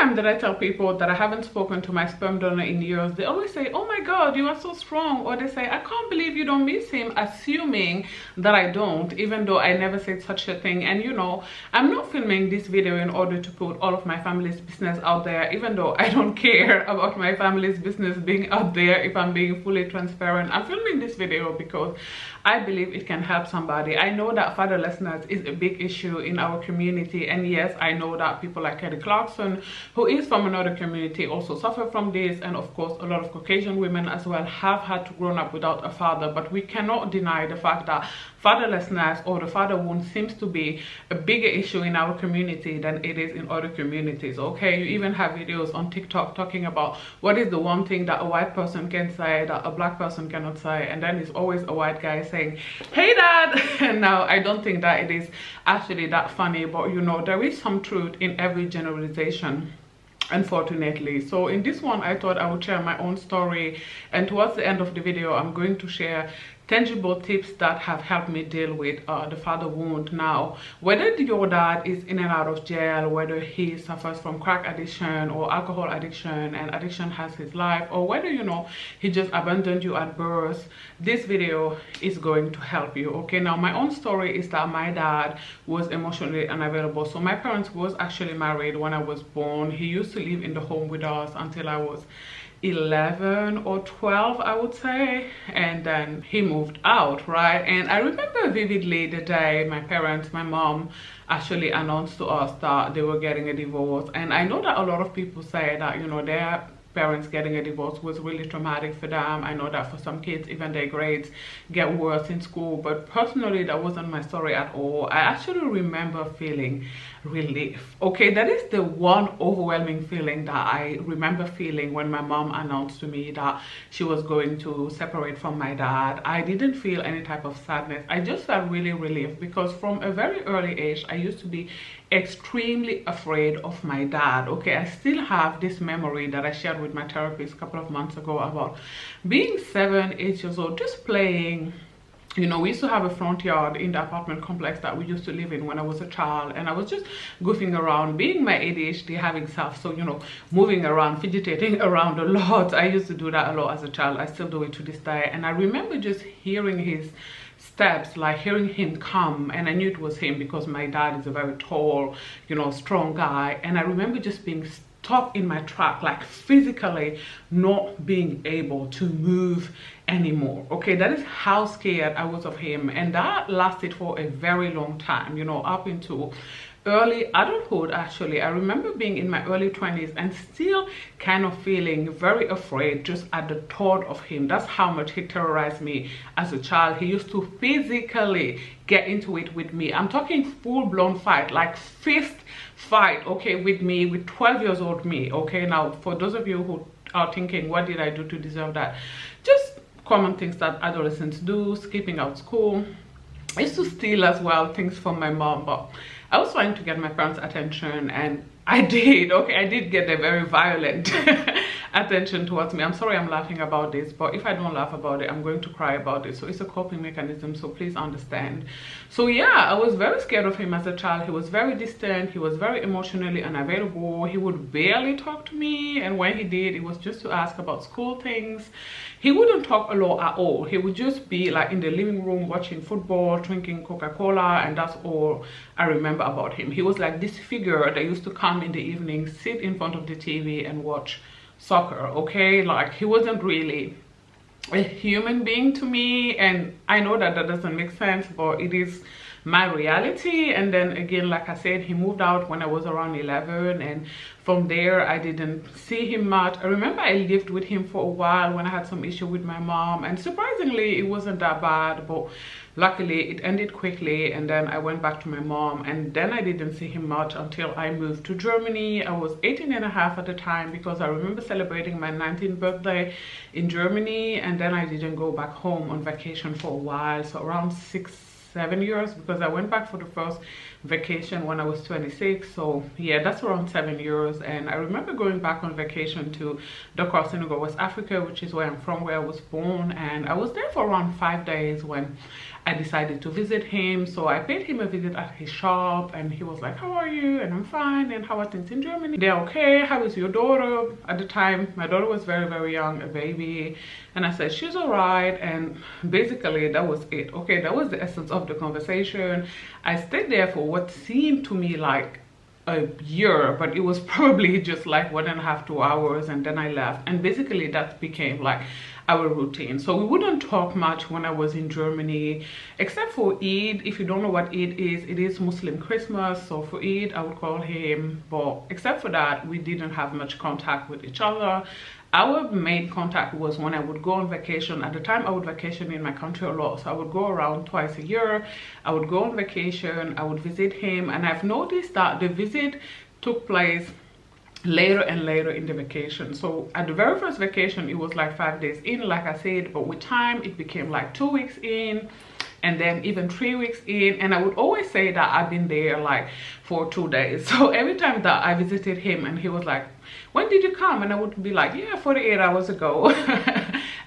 time that I tell people that I haven't spoken to my sperm donor in years, they always say, oh my god, you are so strong. Or they say, I can't believe you don't miss him, assuming that I don't, even though I never said such a thing. And you know, I'm not filming this video in order to put all of my family's business out there, even though I don't care about my family's business being out there. If I'm being fully transparent, I'm filming this video because I believe it can help somebody. I know that fatherlessness is a big issue in our community, and yes, I know that people like Kelly Clarkson, who is from another community, also suffer from this, and of course a lot of Caucasian women as well have had to grow up without a father. But we cannot deny the fact that fatherlessness or the father wound seems to be a bigger issue in our community than it is in other communities. Okay, you even have videos on TikTok talking about what is the one thing that a white person can say that a black person cannot say, and then it's always a white guy saying, hey dad. And now I don't think that it is actually that funny, but you know, there is some truth in every generalization, unfortunately. So in this one, I thought I would share my own story, and towards the end of the video I'm going to share tangible tips that have helped me deal with the father wound. Now, whether your dad is in and out of jail, whether he suffers from crack addiction or alcohol addiction and addiction has his life, or whether, you know, he just abandoned you at birth, this video is going to help you. Okay, now my own story is that my dad was emotionally unavailable. So my parents was actually married when I was born. He used to live in the home with us until I was 11 or 12, I would say, and then he moved out, right? And I remember vividly the day my parents, my mom actually announced to us that they were getting a divorce. And I know that a lot of people say that, you know, their parents getting a divorce was really traumatic for them. I know that for some kids, even their grades get worse in school, but personally that wasn't my story at all. I actually remember feeling relief. Okay, that is the one overwhelming feeling that I remember feeling when my mom announced to me that she was going to separate from my dad. I didn't feel any type of sadness. I just felt really relieved, because from a very early age I used to be extremely afraid of my dad. Okay, I still have this memory that I shared with my therapist a couple of months ago about being 7, 8 years old, just playing. You know, we used to have a front yard in the apartment complex that we used to live in when I was a child, and I was just goofing around, being my ADHD having self, so you know, moving around, fidgeting around a lot. I used to do that a lot as a child. I still do it to this day. And I remember just hearing his steps, like hearing him come, and I knew it was him because my dad is a very tall, you know, strong guy. And I remember just being stopped in my track, like physically not being able to move anymore. Okay, that is how scared I was of him, and that lasted for a very long time, you know, up into early adulthood. Actually, I remember being in my early 20s and still kind of feeling very afraid just at the thought of him. That's how much he terrorized me as a child. He used to physically get into it with me. I'm talking full-blown fight, like fist fight, okay, with me, with 12 years old me. Okay, now for those of you who are thinking, what did I do to deserve that? Just common things that adolescents do: skipping out school. I used to steal as well things from my mom, but I was trying to get my parents' attention, and I did. Okay, I did get a very violent attention towards me. I'm sorry I'm laughing about this, but if I don't laugh about it, I'm going to cry about it. So it's a coping mechanism, so please understand. So yeah, I was very scared of him as a child. He was very distant. He was very emotionally unavailable. He would barely talk to me, and when he did, it was just to ask about school things. He wouldn't talk a lot at all. He would just be like in the living room watching football, drinking Coca-Cola, and that's all I remember about him. He was like this figure that used to come in the evening, sit in front of the TV and watch soccer. Okay, like he wasn't really a human being to me, and I know that that doesn't make sense, but it is my reality. And then again, like I said, he moved out when I was around 11, and from there I didn't see him much. I remember I lived with him for a while when I had some issue with my mom, and surprisingly it wasn't that bad, but luckily it ended quickly, and then I went back to my mom, and then I didn't see him much until I moved to Germany. I was 18 and a half at the time, because I remember celebrating my 19th birthday in Germany, and then I didn't go back home on vacation for a while, so around 6-7 years, because I went back for the first vacation when I was 26. So yeah, that's around 7 years. And I remember going back on vacation to Dakar, Senegal, West Africa, which is where I'm from, where I was born, and I was there for around 5 days when I decided to visit him. So I paid him a visit at his shop, and he was like, how are you? And I'm fine. And how are things in Germany? They're okay. How is your daughter? At the time, my daughter was very, very young, a baby. And I said, she's all right. And basically that was it. Okay, that was the essence of the conversation. I stayed there for what seemed to me like a year, but it was probably just like 1.5 to 2 hours, and then I left. And basically that became like our routine. So we wouldn't talk much when I was in Germany, except for Eid. If you don't know what Eid is, it is Muslim Christmas. So for Eid I would call him, but except for that, we didn't have much contact with each other. Our main contact was when I would go on vacation. At the time, I would vacation in my country a lot, so I would go around twice a year. I would go on vacation, I would visit him, and I've noticed that the visit took place later and later in the vacation. So at the very first vacation, it was like 5 days in, like I said, but with time it became like 2 weeks in, and then even 3 weeks in. And I would always say that I've been there like for 2 days. So every time that I visited him and he was like, when did you come? And I would be like, yeah, 48 hours ago.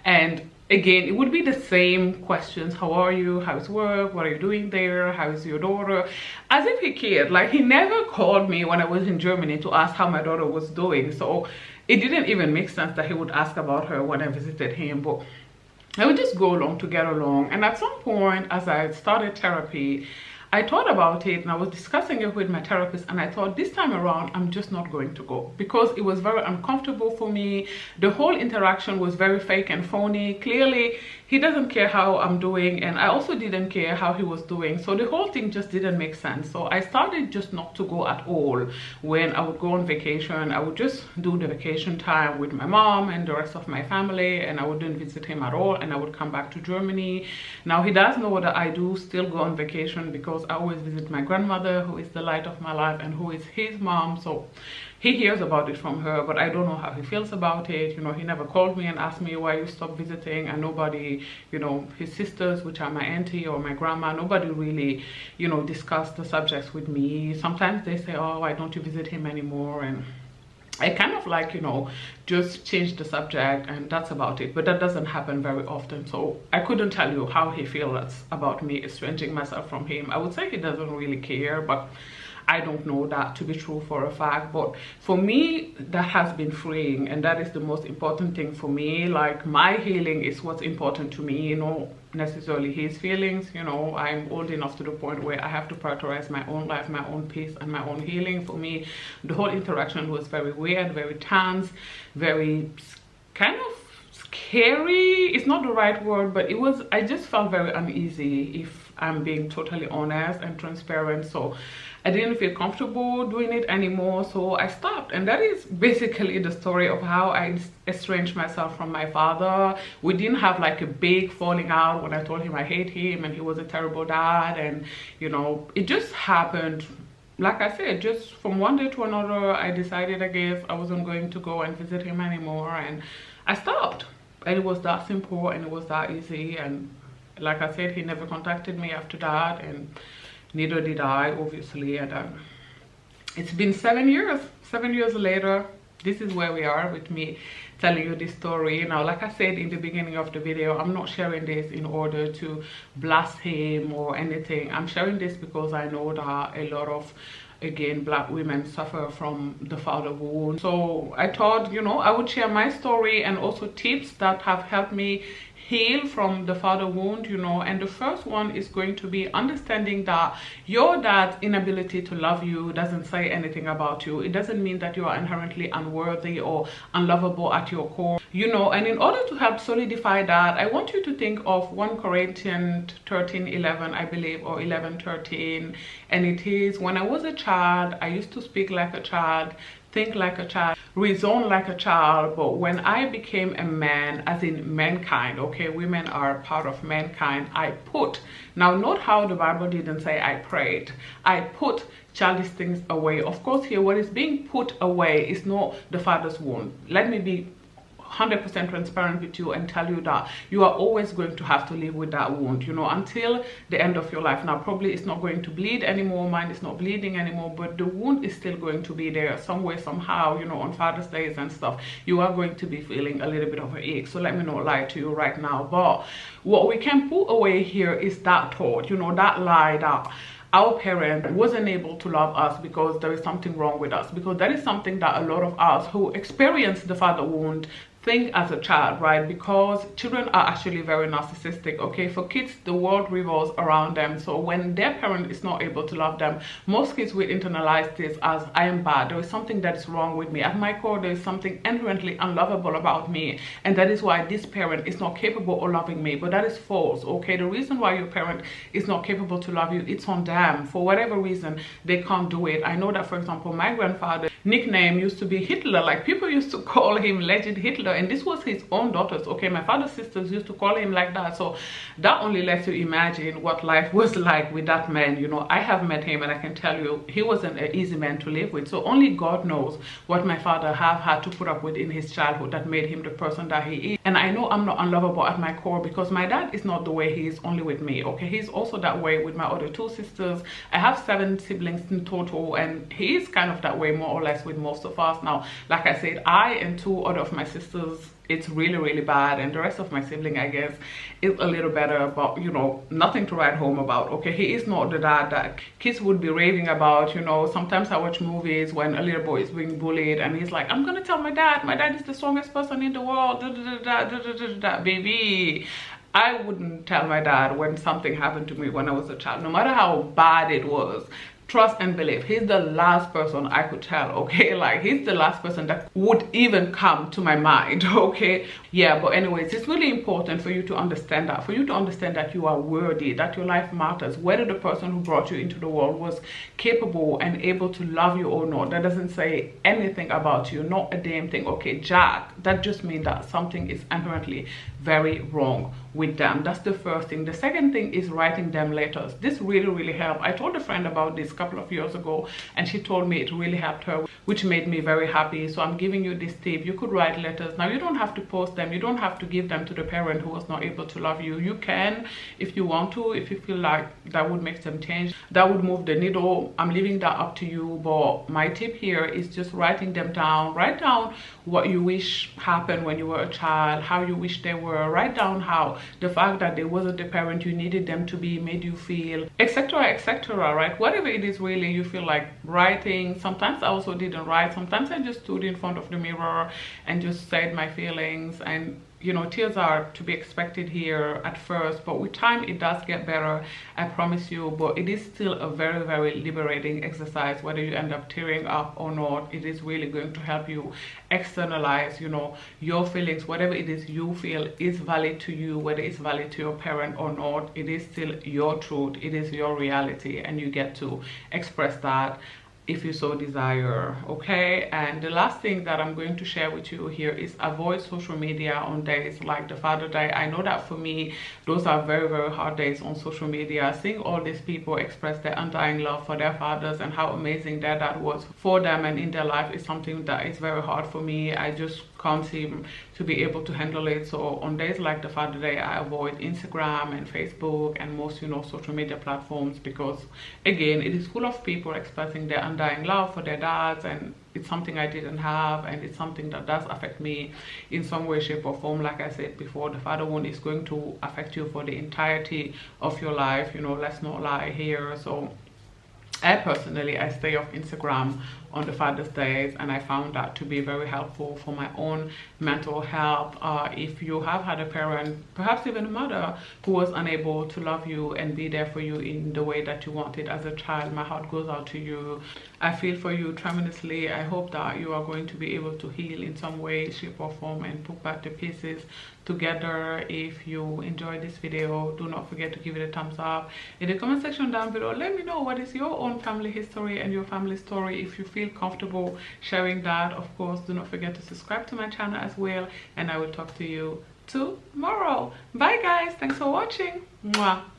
And again, it would be the same questions. How are you? How's work? What are you doing there? How is your daughter? As if he cared. Like, he never called me when I was in Germany to ask how my daughter was doing. So it didn't even make sense that he would ask about her when I visited him. But I would just go along to get along. And at some point, as I started therapy, I thought about it and I was discussing it with my therapist, and I thought, this time around I'm just not going to go, because it was very uncomfortable for me. The whole interaction was very fake and phony. Clearly he doesn't care how I'm doing, and I also didn't care how he was doing. So the whole thing just didn't make sense. So I started just not to go at all. When I would go on vacation, I would just do the vacation time with my mom and the rest of my family, and I wouldn't visit him at all, and I would come back to Germany. Now he does know that I do still go on vacation, because I always visit my grandmother, who is the light of my life and who is his mom. So he hears about it from her, but I don't know how he feels about it. You know, he never called me and asked me why you stopped visiting, and nobody, you know, his sisters, which are my auntie or my grandma, nobody really, you know, discussed the subjects with me. Sometimes they say, oh, why don't you visit him anymore? And I kind of like, you know, just change the subject, and that's about it. But that doesn't happen very often. So I couldn't tell you how he feels about me estranging myself from him. I would say he doesn't really care, but I don't know that to be true for a fact. But for me, that has been freeing, and that is the most important thing for me. Like, my healing is what's important to me, you know, necessarily his feelings. You know, I'm old enough to the point where I have to prioritize my own life, my own peace, and my own healing. For me, the whole interaction was very weird, very tense, very kind of scary. It's not the right word, but it was, I just felt very uneasy, if I'm being totally honest and transparent. So I didn't feel comfortable doing it anymore, so I stopped. And that is basically the story of how I estranged myself from my father. We didn't have like a big falling out when I told him I hate him and he was a terrible dad, and you know, it just happened. Like I said, just from one day to another, I decided, I guess, I wasn't going to go and visit him anymore, and I stopped. And it was that simple, and it was that easy. And like I said, he never contacted me after that, and neither did I, obviously. And it's been 7 years. 7 years later, this is where we are with me telling you this story. Now, like I said in the beginning of the video, I'm not sharing this in order to blast him or anything. I'm sharing this because I know that a lot of, again, Black women suffer from the father wound. So I thought, you know, I would share my story and also tips that have helped me heal from the father wound, you know. And the first one is going to be understanding that your dad's inability to love you doesn't say anything about you. It doesn't mean that you are inherently unworthy or unlovable at your core, you know. And in order to help solidify that, I want you to think of 1 Corinthians 13:11, I believe, or 11:13. And it is, when I was a child, I used to speak like a child, think like a child, reason like a child. But when I became a man, as in mankind, okay, women are part of mankind, I put, now note how the Bible didn't say I prayed, I put childish things away. Of course, here what is being put away is not the father's wound. Let me be 100% transparent with you and tell you that you are always going to have to live with that wound, you know, until the end of your life. Now, probably it's not going to bleed anymore, mine is not bleeding anymore, but the wound is still going to be there some way, somehow, you know, on Father's Days and stuff. You are going to be feeling a little bit of an ache. So let me not lie to you right now. But what we can put away here is that thought, you know, that lie that our parent wasn't able to love us because there is something wrong with us, because that is something that a lot of us who experience the father wound think as a child, right? Because children are actually very narcissistic, okay? For kids, the world revolves around them. So when their parent is not able to love them, most kids will internalize this as, I am bad, there is something that is wrong with me. At my core, there is something inherently unlovable about me, and that is why this parent is not capable of loving me. But that is false, okay? The reason why your parent is not capable to love you, it's on them. For whatever reason, they can't do it. I know that, for example, my grandfather nickname used to be Hitler. Like, people used to call him Legend Hitler, and this was his own daughters, okay? My father's sisters used to call him like that. So that only lets you imagine what life was like with that man. You know, I have met him, and I can tell you he wasn't an easy man to live with. So only God knows what my father have had to put up with in his childhood that made him the person that he is. And I know I'm not unlovable at my core, because my dad is not the way he is only with me, okay? He's also that way with my other 2 sisters. I have 7 siblings in total, and he is kind of that way more or less with most of us. Now, like I said, I and 2 other of my sisters, it's really bad, and the rest of my sibling, I guess, is a little better, but you know, nothing to write home about, okay? He is not the dad that kids would be raving about. You know, sometimes I watch movies when a little boy is being bullied and he's like, I'm gonna tell my dad is the strongest person in the world, baby. I wouldn't tell my dad when something happened to me when I was a child, no matter how bad it was. Trust and believe, he's the last person I could tell, okay? Like, he's the last person that would even come to my mind, okay? Yeah, but anyways, it's really important for you to understand that, you are worthy, that your life matters. Whether the person who brought you into the world was capable and able to love you or not, that doesn't say anything about you, not a damn thing, okay? Jack, that just means that something is inherently very wrong with them. That's the first thing. The second thing is writing them letters. This really helped. I told a friend about this a couple of years ago, and she told me it really helped her, which made me very happy. So I'm giving you this tip. You could write letters. Now, you don't have to post them, you don't have to give them to the parent who was not able to love you. You can, if you want to, if you feel like that would make them change, that would move the needle. I'm leaving that up to you, but my tip here is just writing them down. Write down what you wish happened when you were a child, how you wish they were. Write down how the fact that they wasn't the parent you needed them to be made you feel, etc, right? Whatever it is really you feel like writing. Sometimes I also didn't write. Sometimes I just stood in front of the mirror and just said my feelings, and you know, tears are to be expected here at first, but with time it does get better, I promise you. But it is still a very liberating exercise. Whether you end up tearing up or not, it is really going to help you externalize, you know, your feelings. Whatever it is you feel is valid to you, whether it's valid to your parent or not, it is still your truth, it is your reality, and you get to express that if you so desire, okay? And the last thing that I'm going to share with you here is avoid social media on days like the Father Day. I know that for me, those are very hard days on social media. Seeing all these people express their undying love for their fathers and how amazing their dad was for them and in their life is something that is very hard for me. I just can't seem to be able to handle it. So on days like the Father Day, I avoid Instagram and Facebook and most, you know, social media platforms, because again, it is full of people expressing their undying love for their dads, and it's something I didn't have, and it's something that does affect me in some way, shape or form. Like I said before, the father wound is going to affect you for the entirety of your life, you know, let's not lie here. So I personally, I stay off Instagram on the Father's Days, and I found that to be very helpful for my own mental health. If you have had a parent, perhaps even a mother, who was unable to love you and be there for you in the way that you wanted as a child, my heart goes out to you. I feel for you tremendously. I hope that you are going to be able to heal in some way, shape or form, and put back the pieces together. If you enjoyed this video, do not forget to give it a thumbs up. In the comment section down below, let me know what is your own family history and your family story. If you feel comfortable sharing that, of course, do not forget to subscribe to my channel as well, and I will talk to you tomorrow. Bye guys, thanks for watching. Mwah.